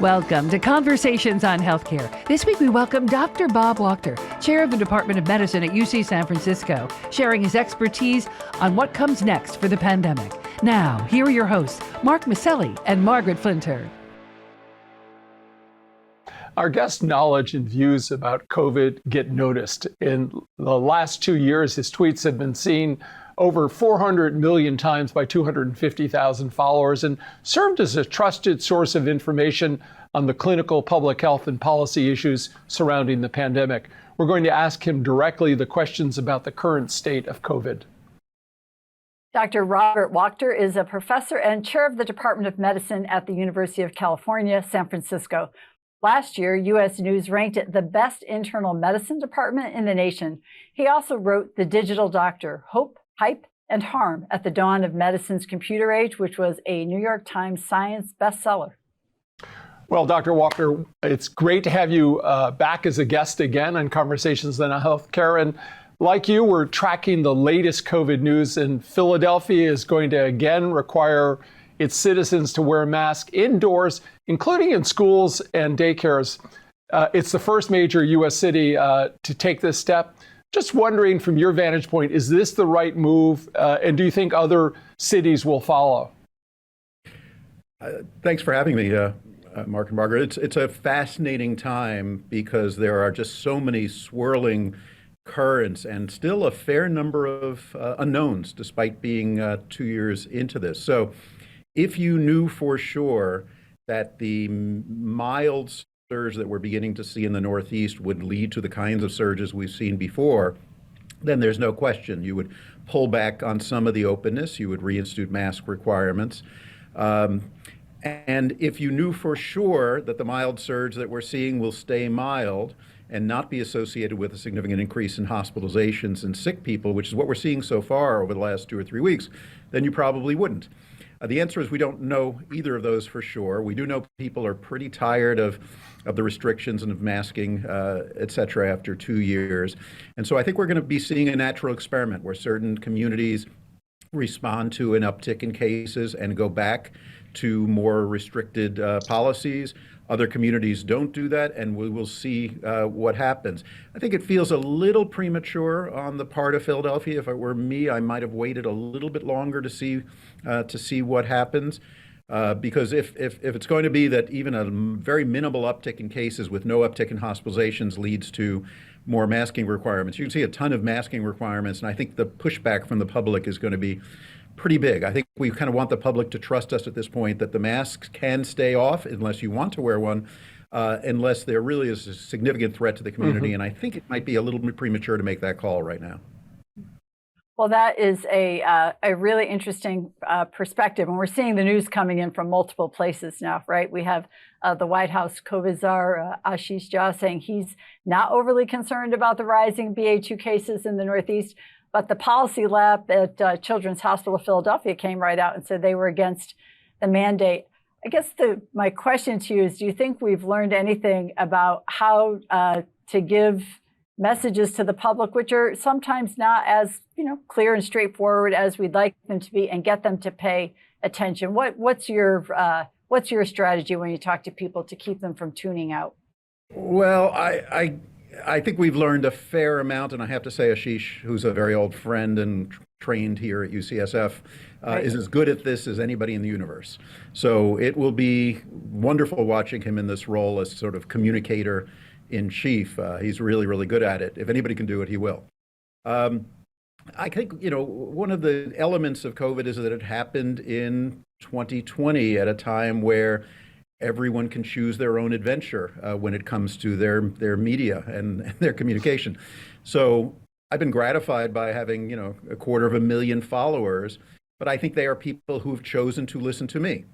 Welcome to Conversations on Healthcare. This week we welcome Dr. Bob Wachter, Chair of the Department of Medicine at UC San Francisco, sharing his expertise on what comes next for the pandemic. Now, here are your hosts, Mark Masselli and Margaret Flinter. Our guest's knowledge and views about COVID get noticed. In the last 2 years, his tweets have been seen over 400 million times by 250,000 followers and served as a trusted source of information on the clinical, public health, and policy issues surrounding the pandemic. We're going to ask him directly the questions about the current state of COVID. Dr. Robert Wachter is a professor and chair of the Department of Medicine at the University of California, San Francisco. Last year, U.S. News ranked it the best internal medicine department in the nation. He also wrote The Digital Doctor: Hope, Hype, and Harm at the Dawn of Medicine's Computer Age, which was a New York Times Science bestseller. Well, Dr. Wachter, it's great to have you back as a guest again on Conversations on Healthcare. And like you, we're tracking the latest COVID news, and Philadelphia is going to again require its citizens to wear masks indoors, including in schools and daycares. It's the first major U.S. city to take this step. Just wondering, from your vantage point, is this the right move? And do you think other cities will follow? Thanks for having me, Mark and Margaret. It's a fascinating time because there are just so many swirling currents and still a fair number of unknowns, despite being 2 years into this. So if you knew for sure that the mild surge that we're beginning to see in the Northeast would lead to the kinds of surges we've seen before, then there's no question. You would pull back on some of the openness. You would reinstitute mask requirements. And if you knew for sure that the mild surge that we're seeing will stay mild and not be associated with a significant increase in hospitalizations and sick people, which is what we're seeing so far over the last 2 or 3 weeks, then you probably wouldn't. The answer is we don't know either of those for sure. We do know people are pretty tired of the restrictions and of masking, et cetera, after 2 years. And so I think we're going to be seeing a natural experiment where certain communities respond to an uptick in cases and go back to more restricted policies. Other communities don't do that, and we will see what happens. I think it feels a little premature on the part of Philadelphia. If it were me, I might have waited a little bit longer to see what happens. Because if it's going to be that even a very minimal uptick in cases with no uptick in hospitalizations leads to more masking requirements, you can see a ton of masking requirements, and I think the pushback from the public is going to be pretty big. I think we kind of want the public to trust us at this point that the masks can stay off unless you want to wear one, unless there really is a significant threat to the community. And I think it might be a little bit premature to make that call right now. Well, that is a really interesting perspective. And we're seeing the news coming in from multiple places now, right? We have the White House COVID czar, Ashish Jha, saying he's not overly concerned about the rising BA2 cases in the Northeast. But the policy lab at Children's Hospital of Philadelphia came right out and said they were against the mandate. I guess my question to you is, do you think we've learned anything about how to give messages to the public, which are sometimes not as clear and straightforward as we'd like them to be, and get them to pay attention? What's your strategy when you talk to people to keep them from tuning out? Well, I think we've learned a fair amount, and I have to say Ashish, who's a very old friend and trained here at UCSF, is as good at this as anybody in the universe. So it will be wonderful watching him in this role as sort of communicator in chief. He's really, really good at it. If anybody can do it, he will. I think, one of the elements of COVID is that it happened in 2020 at a time where everyone can choose their own adventure when it comes to their media and their communication. So I've been gratified by having, 250,000 followers, but I think they are people who've chosen to listen to me.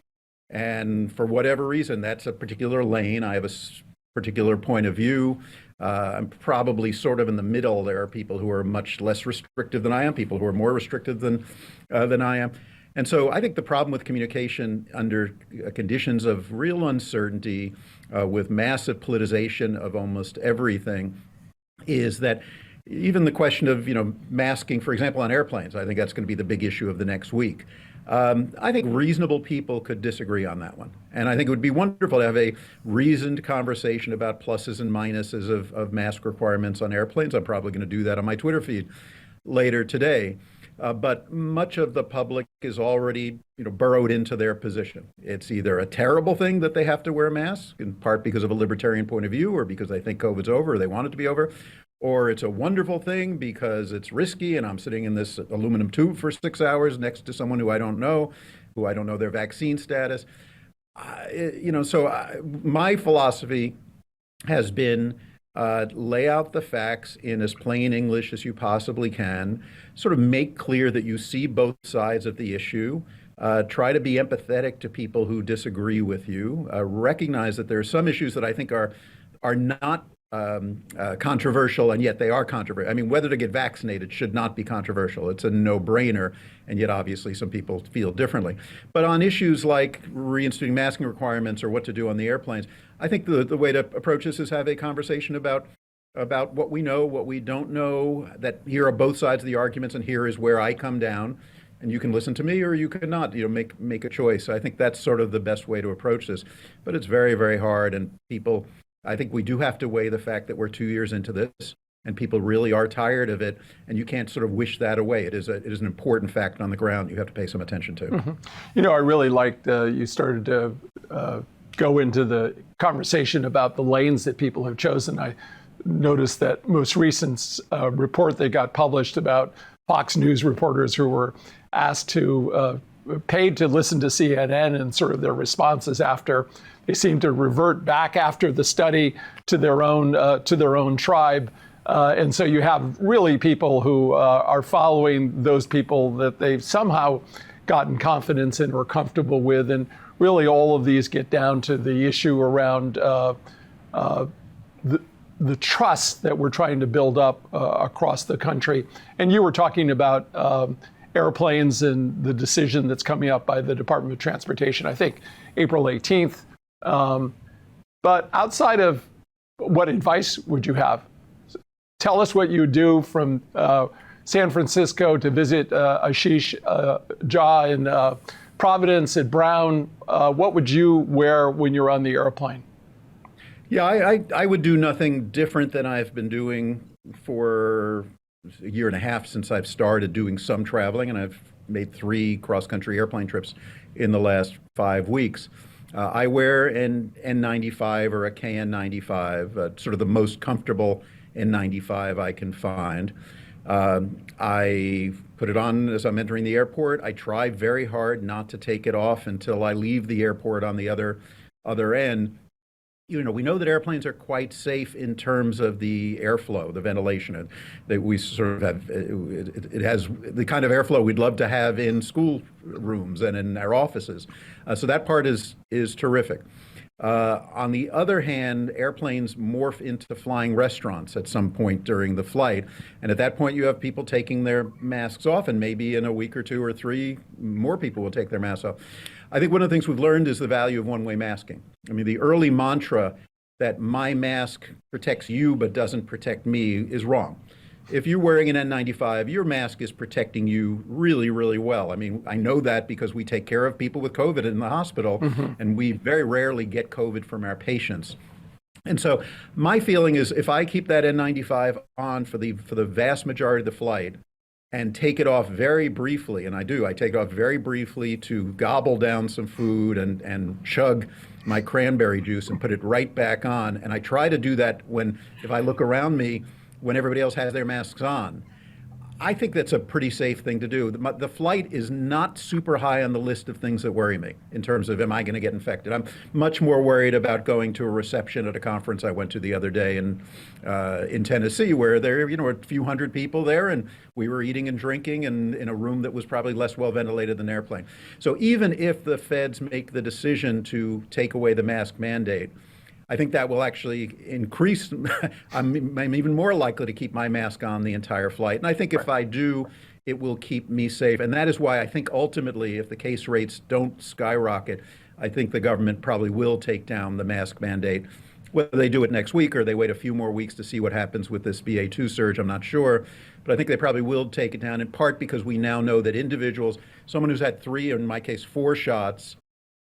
And for whatever reason, that's a particular lane. I have a particular point of view. I'm probably sort of in the middle. There are people who are much less restrictive than I am, people who are more restrictive than I am. And so I think the problem with communication under conditions of real uncertainty, with massive politicization of almost everything, is that even the question of masking, for example, on airplanes, I think that's going to be the big issue of the next week. I think reasonable people could disagree on that one. And I think it would be wonderful to have a reasoned conversation about pluses and minuses of mask requirements on airplanes. I'm probably going to do that on my Twitter feed later today. But much of the public is already, burrowed into their position. It's either a terrible thing that they have to wear masks, in part because of a libertarian point of view, or because they think COVID's over, or they want it to be over, or it's a wonderful thing because it's risky and I'm sitting in this aluminum tube for 6 hours next to someone who I don't know their vaccine status. My philosophy has been lay out the facts in as plain English as you possibly can, sort of make clear that you see both sides of the issue, try to be empathetic to people who disagree with you, recognize that there are some issues that I think are not controversial, and yet they are controversial. I mean, whether to get vaccinated should not be controversial. It's a no-brainer, and yet obviously some people feel differently. But on issues like reinstituting masking requirements or what to do on the airplanes, I think the way to approach this is have a conversation about what we know, what we don't know, that here are both sides of the arguments, and here is where I come down. And you can listen to me or you can not, make a choice. I think that's sort of the best way to approach this. But it's very, very hard, and I think we do have to weigh the fact that we're 2 years into this and people really are tired of it, and you can't sort of wish that away. It is an important fact on the ground you have to pay some attention to. Mm-hmm. I really liked you started to go into the conversation about the lanes that people have chosen. I noticed that most recent report that got published about Fox News reporters who were asked to paid to listen to CNN and sort of their responses after they seemed to revert back after the study to their own tribe. And so you have really people who are following those people that they've somehow gotten confidence in or comfortable with. And really all of these get down to the issue around the trust that we're trying to build up across the country. And you were talking about airplanes and the decision that's coming up by the Department of Transportation, I think April 18th. But outside of what advice would you have? Tell us what you do from San Francisco to visit Ashish Jha in Providence at Brown. What would you wear when you're on the airplane? Yeah, I would do nothing different than I've been doing for a year and a half since I've started doing some traveling, and I've made 3 cross-country airplane trips in the last 5 weeks. I wear an N95 or a KN95, sort of the most comfortable N95 I can find. I put it on as I'm entering the airport. I try very hard not to take it off until I leave the airport on the other end. We know that airplanes are quite safe in terms of the airflow, the ventilation. That we sort of have, it has the kind of airflow we'd love to have in school rooms and in our offices. So that part is terrific. On the other hand, airplanes morph into flying restaurants at some point during the flight. And at that point, you have people taking their masks off, and maybe in a week or 2 or 3, more people will take their masks off. I think one of the things we've learned is the value of one-way masking. I mean, the early mantra that my mask protects you but doesn't protect me is wrong. If you're wearing an N95, your mask is protecting you really, really well. I mean, I know that because we take care of people with COVID in the hospital, and we very rarely get COVID from our patients. And so my feeling is if I keep that N95 on for the vast majority of the flight and take it off very briefly, and I take it off very briefly to gobble down some food and chug my cranberry juice and put it right back on. And I try to do that if I look around me, when everybody else has their masks on. I think that's a pretty safe thing to do. The flight is not super high on the list of things that worry me in terms of, am I going to get infected? I'm much more worried about going to a reception at a conference I went to the other day in Tennessee, where there were a few hundred people there, and we were eating and drinking and in a room that was probably less well ventilated than an airplane. So even if the feds make the decision to take away the mask mandate, I think that will actually increase. I'm even more likely to keep my mask on the entire flight. And I think if I do, it will keep me safe. And that is why I think ultimately, if the case rates don't skyrocket, I think the government probably will take down the mask mandate. Whether they do it next week or they wait a few more weeks to see what happens with this BA2 surge, I'm not sure. But I think they probably will take it down, in part because we now know that individuals, someone who's had 3, or in my case 4 shots,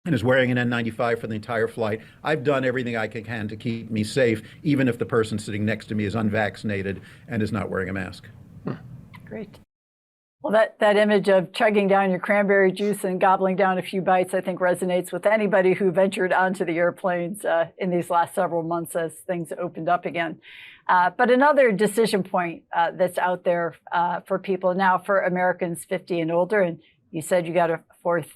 and is wearing an N95 for the entire flight, I've done everything I can to keep me safe, even if the person sitting next to me is unvaccinated and is not wearing a mask. Great. Well, that image of chugging down your cranberry juice and gobbling down a few bites, I think resonates with anybody who ventured onto the airplanes in these last several months as things opened up again. But another decision point that's out there for people now, for Americans 50 and older, and you said you got a fourth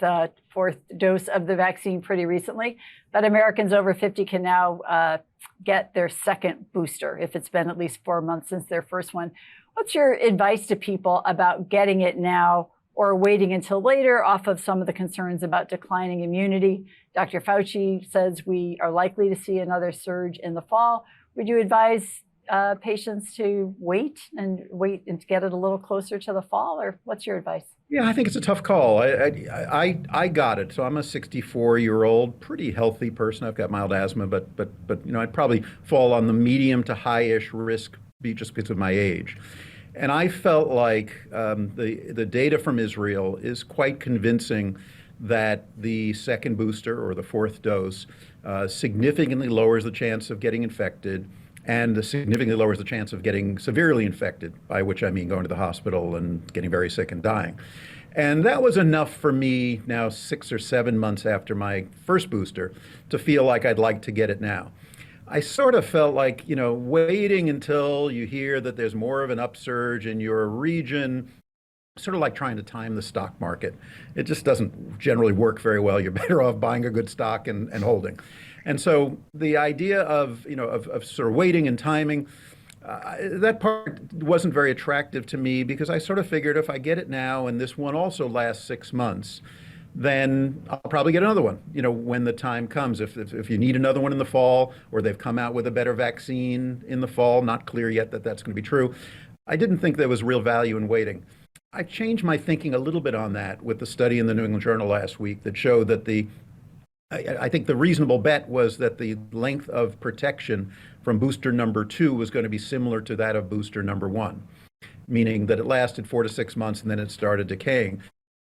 dose of the vaccine pretty recently, but Americans over 50 can now get their second booster if it's been at least 4 months since their first one. What's your advice to people about getting it now or waiting until later, off of some of the concerns about declining immunity? Dr. Fauci says we are likely to see another surge in the fall. Would you advise patients to wait and to get it a little closer to the fall, or what's your advice? Yeah, I think it's a tough call. I got it. So I'm a 64-year-old, pretty healthy person. I've got mild asthma, but I'd probably fall on the medium to high-ish risk just because of my age. And I felt like the data from Israel is quite convincing that the second booster, or the fourth dose, significantly lowers the chance of getting infected, and significantly lowers the chance of getting severely infected, by which I mean going to the hospital and getting very sick and dying. And that was enough for me now 6 or 7 months after my first booster to feel like I'd like to get it now. I sort of felt like, waiting until you hear that there's more of an upsurge in your region, sort of like trying to time the stock market. It just doesn't generally work very well. You're better off buying a good stock and holding. And so the idea of sort of waiting and timing, that part wasn't very attractive to me, because I sort of figured if I get it now and this one also lasts 6 months, then I'll probably get another one, when the time comes. If you need another one in the fall, or they've come out with a better vaccine in the fall, not clear yet that that's going to be true. I didn't think there was real value in waiting. I changed my thinking a little bit on that with the study in the New England Journal last week that showed that I think the reasonable bet was that the length of protection from booster number 2 was going to be similar to that of booster number 1, meaning that it lasted 4 to 6 months and then it started decaying.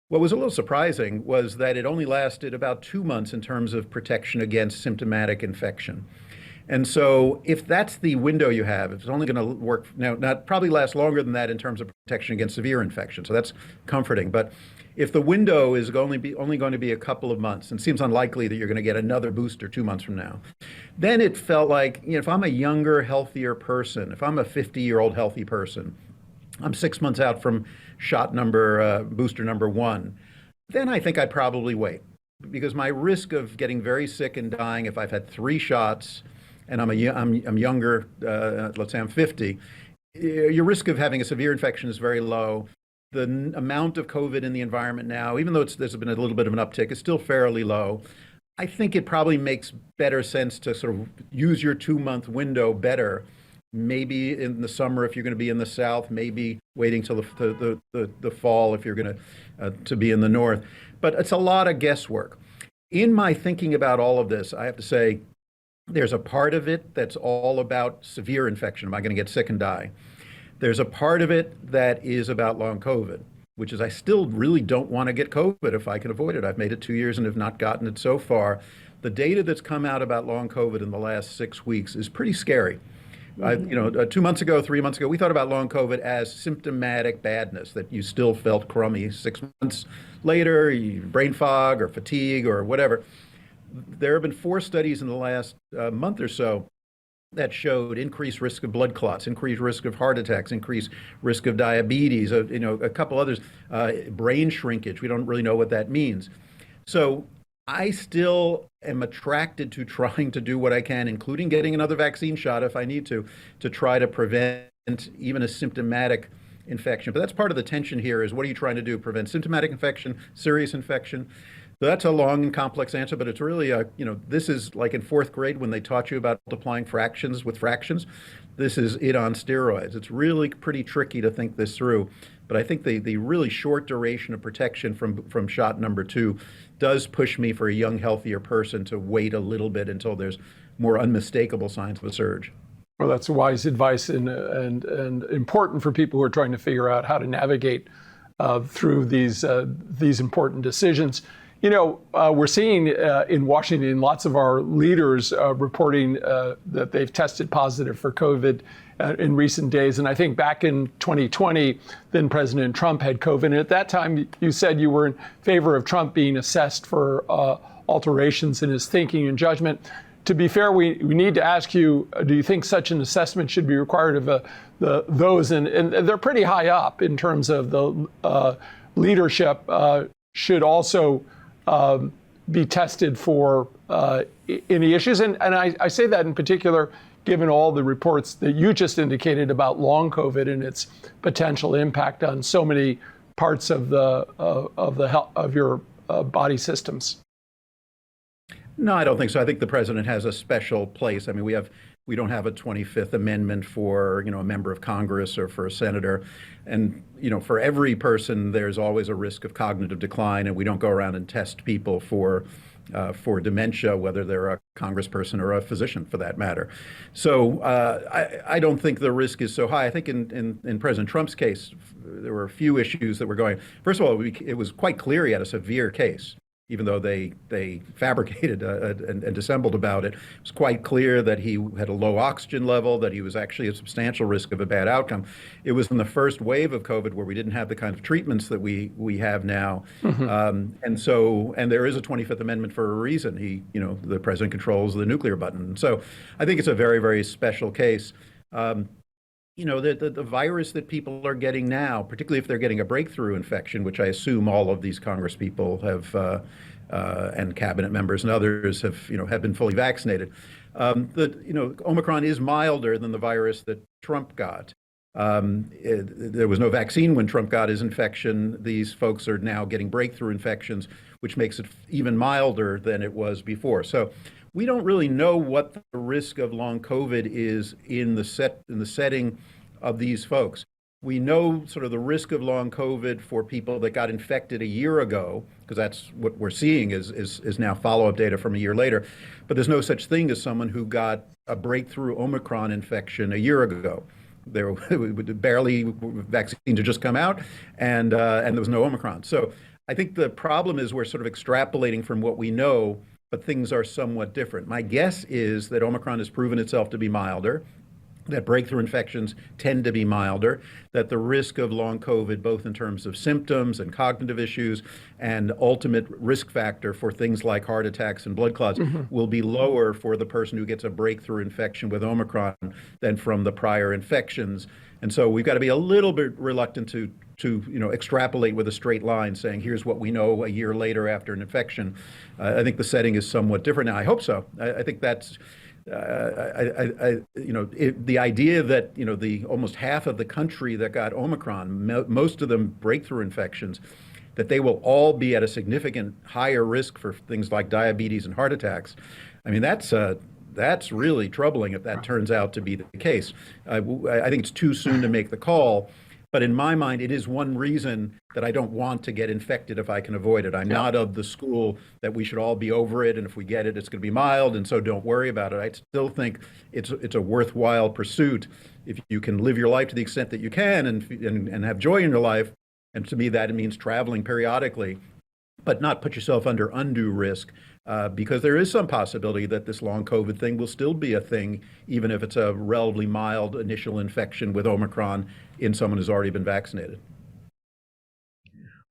What was a little surprising was that it only lasted about 2 months in terms of protection against symptomatic infection. And so if that's the window you have, if it's only going to work now, not probably last longer than that in terms of protection against severe infection. So that's comforting. But if the window is only going to be a couple of months, and it seems unlikely that you're going to get another booster 2 months from now, then it felt like, if I'm a younger, healthier person, if I'm a 50-year-old healthy person, I'm 6 months out from booster number 1, then I think I'd probably wait, because my risk of getting very sick and dying if I've had 3 shots and I'm younger, let's say I'm 50, your risk of having a severe infection is very low. The amount of COVID in the environment now, even though there's been a little bit of an uptick, is still fairly low. I think it probably makes better sense to sort of use your 2-month window better. Maybe in the summer if you're going to be in the South, maybe waiting till the fall if you're going to be in the North. But it's a lot of guesswork. In my thinking about all of this, I have to say there's a part of it that's all about severe infection. Am I going to get sick and die? There's a part of it that is about long COVID, which is I still really don't want to get COVID if I can avoid it. I've made it 2 years and have not gotten it so far. The data that's come out about long COVID in the last 6 weeks is pretty scary. 2 months ago, 3 months ago, we thought about long COVID as symptomatic badness, that you still felt crummy 6 months later, brain fog or fatigue or whatever. There have been 4 studies in the last month or so that showed increased risk of blood clots, increased risk of heart attacks, increased risk of diabetes, a couple others, brain shrinkage. We don't really know what that means. So I still am attracted to trying to do what I can, including getting another vaccine shot if I need to try to prevent even a symptomatic infection. But that's part of the tension here is, what are you trying to do? Prevent symptomatic infection, serious infection? So that's a long and complex answer, but it's really, this is like in 4th grade when they taught you about multiplying fractions with fractions. this is it on steroids. It's really pretty tricky to think this through. But I think the really short duration of protection from shot number 2 does push me for a young, healthier person to wait a little bit until there's more unmistakable signs of a surge. Well, that's wise advice and important for people who are trying to figure out how to navigate through these important decisions. You know, we're seeing in Washington lots of our leaders reporting that they've tested positive for COVID in recent days. And I think back in 2020, then President Trump had COVID. And at that time, you said you were in favor of Trump being assessed for alterations in his thinking and judgment. To be fair, we need to ask you, do you think such an assessment should be required of those? And they're pretty high up in terms of the leadership should also be tested for any issues. And I say that in particular, given all the reports that you just indicated about long COVID and its potential impact on so many parts of the health of your body systems. No, I don't think so. I think the president has a special place. I mean, we don't have a 25th Amendment for, a member of Congress or for a senator. And, for every person, there's always a risk of cognitive decline, and we don't go around and test people for dementia, whether they're a congressperson or a physician, for that matter. So I don't think the risk is so high. I think in President Trump's case, there were a few issues that were going. First of all, it was quite clear he had a severe case. Even though they fabricated and dissembled about it, it was quite clear that he had a low oxygen level, that he was actually a substantial risk of a bad outcome. It was in the first wave of COVID where we didn't have the kind of treatments that we have now. Mm-hmm. And there is a 25th Amendment for a reason. The president controls the nuclear button. So I think it's a very, very special case. The virus that people are getting now, particularly if they're getting a breakthrough infection, which I assume all of these Congress people have, and cabinet members and others have been fully vaccinated. Omicron is milder than the virus that Trump got. There was no vaccine when Trump got his infection. These folks are now getting breakthrough infections, which makes it even milder than it was before. So we don't really know what the risk of long COVID is in the setting of these folks. We know sort of the risk of long COVID for people that got infected a year ago, because that's what we're seeing is now follow-up data from a year later. But there's no such thing as someone who got a breakthrough Omicron infection a year ago. There barely vaccines had just come out, and there was no Omicron. So I think the problem is we're sort of extrapolating from what we know, but things are somewhat different. My guess is that Omicron has proven itself to be milder, that breakthrough infections tend to be milder, that the risk of long COVID, both in terms of symptoms and cognitive issues and ultimate risk factor for things like heart attacks and blood clots, will be lower for the person who gets a breakthrough infection with Omicron than from the prior infections. And so we've got to be a little bit reluctant to extrapolate with a straight line saying, here's what we know a year later after an infection. I think the setting is somewhat different now. I hope so. I think that's, the idea that, the almost half of the country that got Omicron, most of them breakthrough infections, that they will all be at a significant higher risk for things like diabetes and heart attacks. I mean, that's really troubling if that turns out to be the case. I think it's too soon to make the call, but in my mind, it is one reason that I don't want to get infected if I can avoid it. I'm not of the school that we should all be over it, and if we get it, it's going to be mild, and so don't worry about it. I still think it's a worthwhile pursuit if you can live your life to the extent that you can and have joy in your life. And to me, that means traveling periodically, but not put yourself under undue risk. Because there is some possibility that this long COVID thing will still be a thing, even if it's a relatively mild initial infection with Omicron in someone who's already been vaccinated.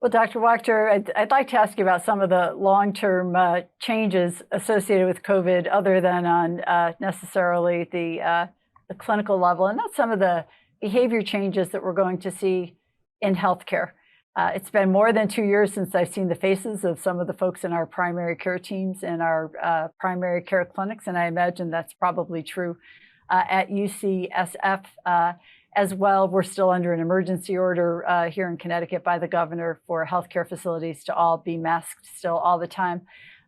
Well, Dr. Wachter, I'd like to ask you about some of the long-term changes associated with COVID, other than on necessarily the clinical level, and that's some of the behavior changes that we're going to see in healthcare. It's been more than 2 years since I've seen the faces of some of the folks in our primary care teams and our primary care clinics, and I imagine that's probably true at UCSF as well. We're still under an emergency order here in Connecticut by the governor for healthcare facilities to all be masked still all the time.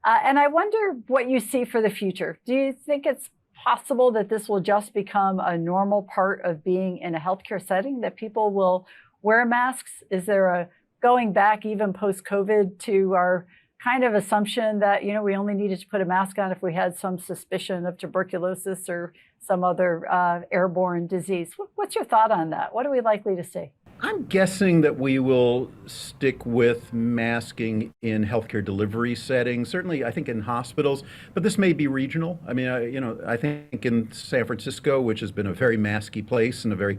And I wonder what you see for the future. Do you think it's possible that this will just become a normal part of being in a healthcare setting, that people will wear masks? Is there a going back even post-COVID to our kind of assumption that, we only needed to put a mask on if we had some suspicion of tuberculosis or some other airborne disease? What's your thought on that? What are we likely to see? I'm guessing that we will stick with masking in healthcare delivery settings, certainly I think in hospitals, but this may be regional. I mean, I think in San Francisco, which has been a very masky place and a very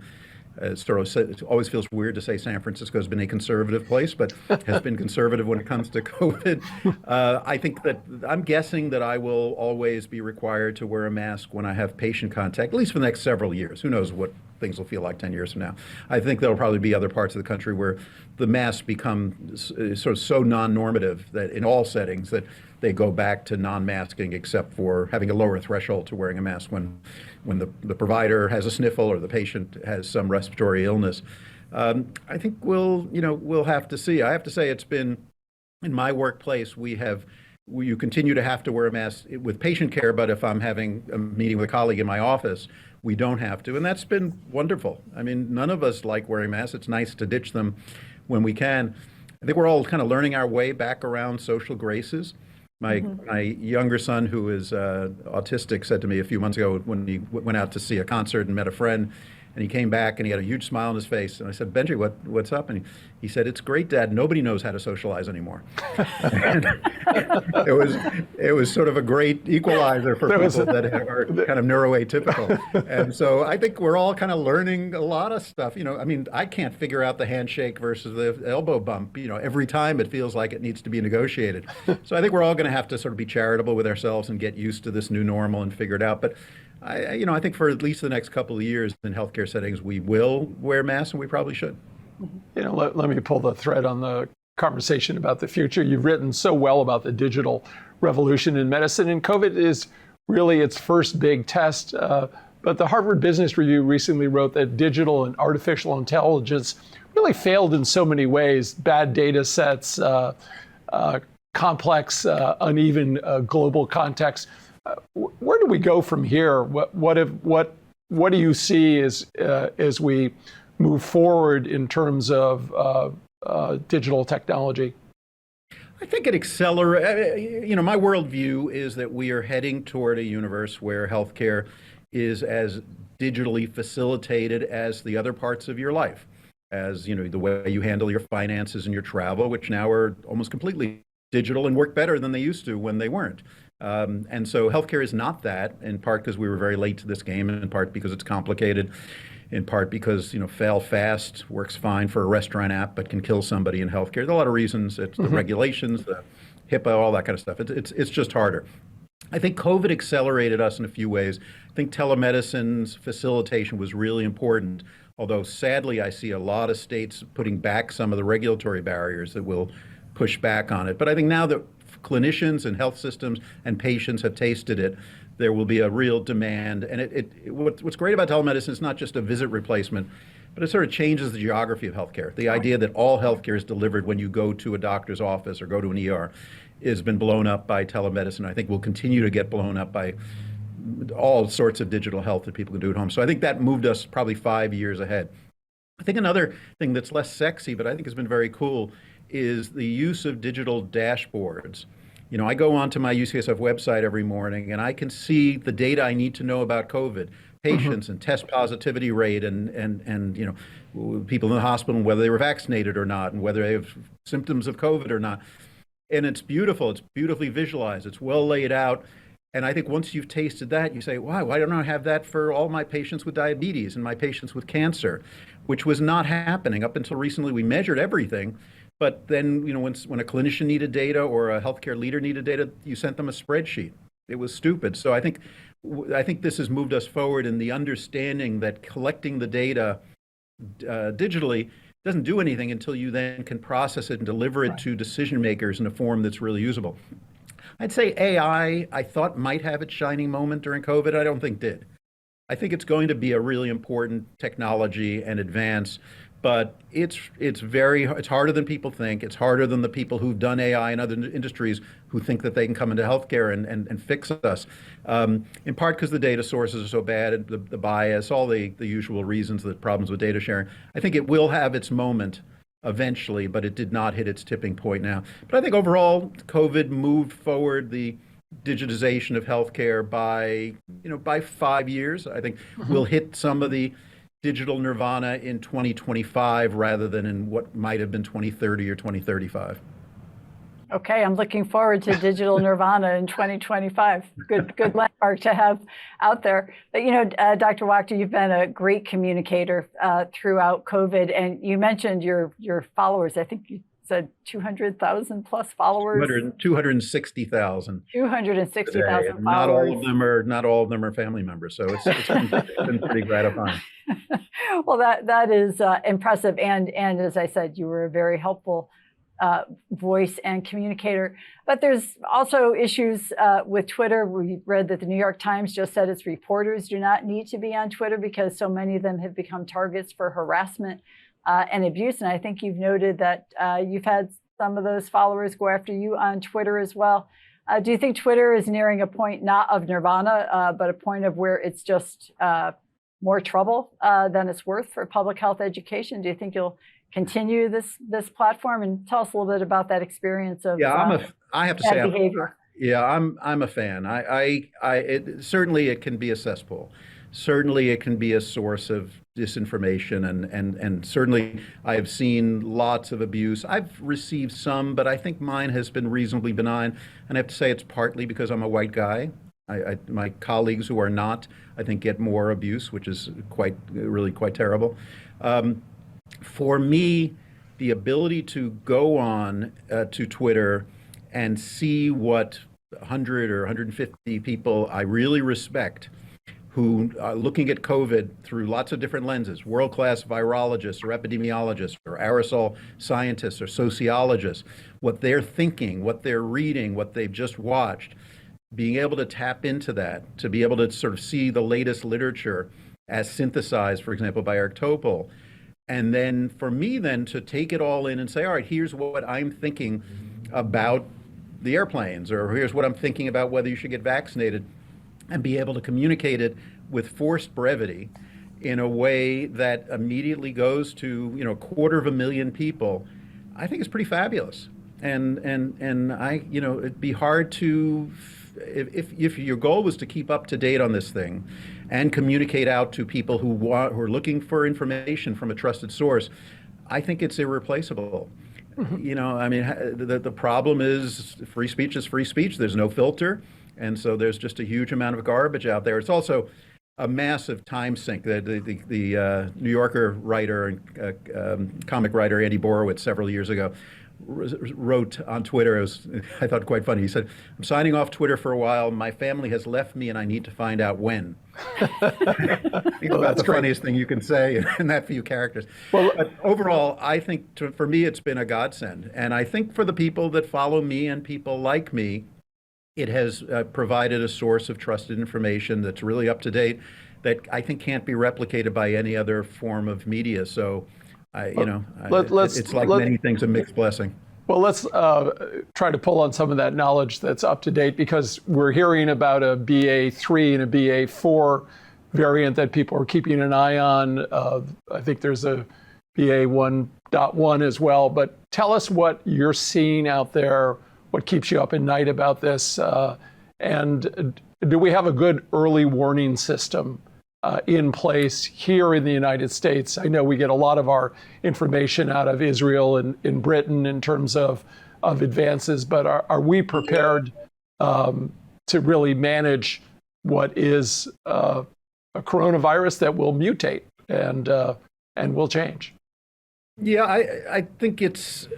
it always feels weird to say San Francisco has been a conservative place, but has been conservative when it comes to COVID. I think that I'm guessing that I will always be required to wear a mask when I have patient contact, at least for the next several years. Who knows what things will feel like 10 years from now. I think there'll probably be other parts of the country where the masks become sort of so non-normative that in all settings that they go back to non-masking, except for having a lower threshold to wearing a mask when the provider has a sniffle or the patient has some respiratory illness. I think we'll have to see. I have to say it's been, in my workplace, you continue to have to wear a mask with patient care, but if I'm having a meeting with a colleague in my office, we don't have to, and that's been wonderful. I mean, none of us like wearing masks. It's nice to ditch them when we can. I think we're all kind of learning our way back around social graces. My younger son, who is autistic, said to me a few months ago when he went out to see a concert and met a friend, and he came back and he had a huge smile on his face. And I said, Benji, what's up? And he said, it's great, Dad. Nobody knows how to socialize anymore. It was sort of a great equalizer for people that are kind of neuroatypical. And so I think we're all kind of learning a lot of stuff. I mean, I can't figure out the handshake versus the elbow bump. Every time it feels like it needs to be negotiated. So I think we're all going to have to sort of be charitable with ourselves and get used to this new normal and figure it out. But I think for at least the next couple of years in healthcare settings, we will wear masks, and we probably should. Let me pull the thread on the conversation about the future. You've written so well about the digital revolution in medicine, and COVID is really its first big test. But the Harvard Business Review recently wrote that digital and artificial intelligence really failed in so many ways: bad data sets, complex, uneven global context. Where do we go from here? What do you see as we move forward in terms of digital technology? I think it accelerates. My worldview is that we are heading toward a universe where healthcare is as digitally facilitated as the other parts of your life, as the way you handle your finances and your travel, which now are almost completely digital and work better than they used to when they weren't. And so healthcare is not that, in part because we were very late to this game, in part because it's complicated, in part because, fail fast works fine for a restaurant app, but can kill somebody in healthcare. There are a lot of reasons. It's the regulations, the HIPAA, all that kind of stuff. It's just harder. I think COVID accelerated us in a few ways. I think telemedicine's facilitation was really important, although sadly I see a lot of states putting back some of the regulatory barriers that will push back on it. But I think now that clinicians and health systems and patients have tasted it, there will be a real demand. And what's great about telemedicine is not just a visit replacement, but it sort of changes the geography of healthcare. The idea that all healthcare is delivered when you go to a doctor's office or go to an ER has been blown up by telemedicine. I think will continue to get blown up by all sorts of digital health that people can do at home. So I think that moved us probably 5 years ahead. I think another thing that's less sexy, but I think has been very cool, is the use of digital dashboards. I go onto my UCSF website every morning and I can see the data I need to know about COVID, patients and test positivity rate and people in the hospital and whether they were vaccinated or not and whether they have symptoms of COVID or not. And it's beautiful. It's beautifully visualized. It's well laid out. And I think once you've tasted that, you say, wow, why don't I have that for all my patients with diabetes and my patients with cancer, which was not happening. Up until recently, we measured everything. But then, when a clinician needed data or a healthcare leader needed data, you sent them a spreadsheet. It was stupid. So I think this has moved us forward in the understanding that collecting the data digitally doesn't do anything until you then can process it and deliver it to decision makers in a form that's really usable. I'd say AI, I thought might have its shining moment during COVID. I don't think did. I think it's going to be a really important technology and advance but it's harder than people think. It's harder than the people who've done AI in other industries who think that they can come into healthcare and fix us. In part because the data sources are so bad, and the bias, all the usual reasons, the problems with data sharing. I think it will have its moment eventually, but it did not hit its tipping point now. But I think overall, COVID moved forward the digitization of healthcare by 5 years. I think we'll hit some of the digital nirvana in 2025 rather than in what might have been 2030 or 2035. Okay, I'm looking forward to digital nirvana in 2025. Good landmark to have out there. But Dr. Wachter, you've been a great communicator throughout COVID, and you mentioned your followers. I think you said 200,000 plus followers. 260,000. 260,000 followers. Not all of them are family members, so it's been pretty gratifying. Well, that is impressive, and as I said, you were a very helpful voice and communicator. But there's also issues with Twitter. We read that the New York Times just said its reporters do not need to be on Twitter because so many of them have become targets for harassment and abuse. And I think you've noted that you've had some of those followers go after you on Twitter as well. Do you think Twitter is nearing a point not of nirvana, but a point of where it's just more trouble than it's worth for public health education? Do you think you'll continue this platform? And tell us a little bit about that experience of I have to say, behavior. I'm a fan. Certainly it can be a cesspool. Certainly it can be a source of disinformation, and certainly I have seen lots of abuse. I've received some, but I think mine has been reasonably benign. And I have to say it's partly because I'm a white guy. My colleagues who are not, I think, get more abuse, which is really quite terrible. For me, the ability to go on to Twitter and see what 100 or 150 people I really respect who are looking at COVID through lots of different lenses, world-class virologists or epidemiologists or aerosol scientists or sociologists, what they're thinking, what they're reading, what they've just watched, being able to tap into that, to be able to sort of see the latest literature as synthesized, for example, by Eric Topol. And then for me then to take it all in and say, all right, here's what I'm thinking about the airplanes, or here's what I'm thinking about whether you should get vaccinated, and be able to communicate it with forced brevity in a way that immediately goes to 250,000 people, I think is pretty fabulous. And I, it'd be hard to, if your goal was to keep up to date on this thing and communicate out to people who are looking for information from a trusted source, I think it's irreplaceable. The problem is free speech is free speech. There's no filter. And so there's just a huge amount of garbage out there. It's also a massive time sink. The New Yorker writer and comic writer Andy Borowitz several years ago wrote on Twitter, I thought quite funny. He said, "I'm signing off Twitter for a while. My family has left me and I need to find out when." About the funniest thing you can say in that few characters. Well, but overall, I think for me, it's been a godsend. And I think for the people that follow me and people like me, it has provided a source of trusted information that's really up to date, that I think can't be replicated by any other form of media. So, it's like many things, a mixed blessing. Well, let's try to pull on some of that knowledge that's up to date, because we're hearing about a BA3 and a BA4 variant that people are keeping an eye on. I think there's a BA1.1 as well. But tell us what you're seeing out there, what keeps you up at night about this, and do we have a good early warning system in place here in the United States? I know we get a lot of our information out of Israel and in Britain in terms of advances, but are we prepared to really manage what is a coronavirus that will mutate and will change? Yeah, I think it's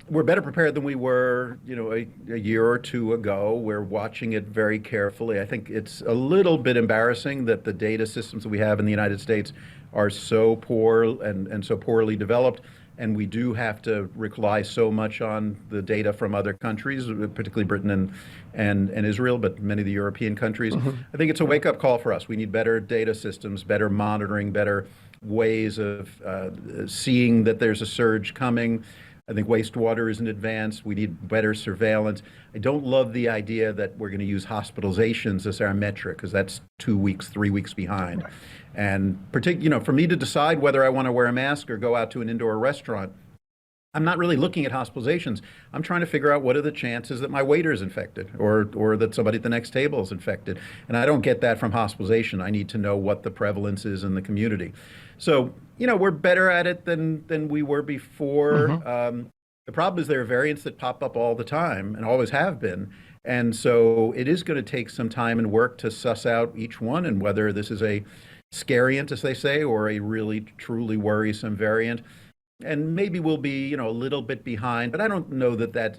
we're better prepared than we were, a year or two ago. We're watching it very carefully. I think it's a little bit embarrassing that the data systems that we have in the United States are so poor and so poorly developed, and we do have to rely so much on the data from other countries, particularly Britain and Israel, but many of the European countries. Mm-hmm. I think it's a wake-up call for us. We need better data systems, better monitoring, better ways of seeing that there's a surge coming. I think wastewater is an advance. We need better surveillance. I don't love the idea that we're going to use hospitalizations as our metric, because that's 2 weeks, 3 weeks behind. Right. And for me to decide whether I want to wear a mask or go out to an indoor restaurant, I'm not really looking at hospitalizations. I'm trying to figure out what are the chances that my waiter is infected or that somebody at the next table is infected. And I don't get that from hospitalization. I need to know what the prevalence is in the community. So, we're better at it than we were before. Mm-hmm. The problem is there are variants that pop up all the time and always have been. And so it is going to take some time and work to suss out each one and whether this is a scariant, as they say, or a really truly worrisome variant. And maybe we'll be, a little bit behind, but I don't know that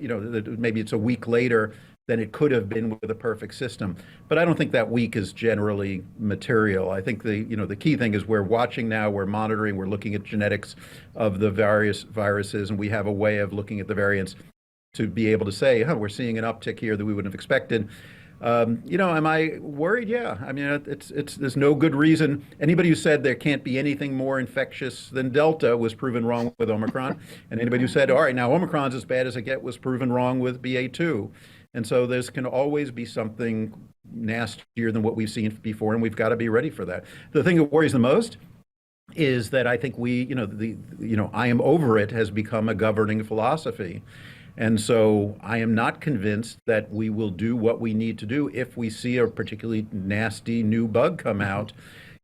maybe it's a week later than it could have been with a perfect system. But I don't think that week is generally material. I think the key thing is we're watching now, we're monitoring, we're looking at genetics of the various viruses, and we have a way of looking at the variants to be able to say, we're seeing an uptick here that we wouldn't have expected. Am I worried? Yeah. I mean, there's no good reason. Anybody who said there can't be anything more infectious than Delta was proven wrong with Omicron. And anybody who said, all right, now Omicron's as bad as it gets was proven wrong with BA2. And so there can always be something nastier than what we've seen before, and we've got to be ready for that. The thing that worries the most is that I think I am over it has become a governing philosophy. And so I am not convinced that we will do what we need to do if we see a particularly nasty new bug come out,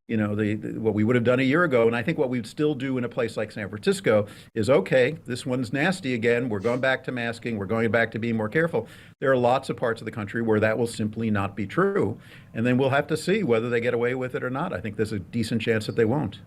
what we would have done a year ago. And I think what we'd still do in a place like San Francisco is, okay, this one's nasty again. We're going back to masking. We're going back to being more careful. There are lots of parts of the country where that will simply not be true. And then we'll have to see whether they get away with it or not. I think there's a decent chance that they won't.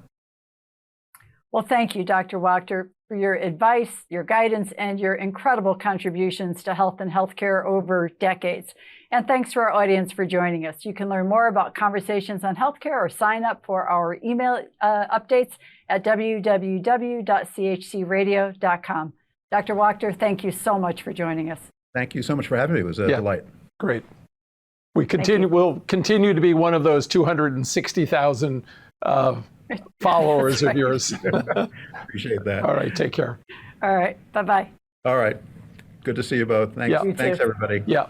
Well, thank you, Dr. Wachter, for your advice, your guidance, and your incredible contributions to health and healthcare over decades. And thanks to our audience for joining us. You can learn more about Conversations on Healthcare or sign up for our email updates at www.chcradio.com. Dr. Wachter, thank you so much for joining us. Thank you so much for having me. It was a delight. Great. We'll continue to be one of those 260,000 followers of yours. Appreciate that. All right. Take care. All right. Bye-bye. All right. Good to see you both. Thanks. Yeah. Thanks, everybody. Yeah.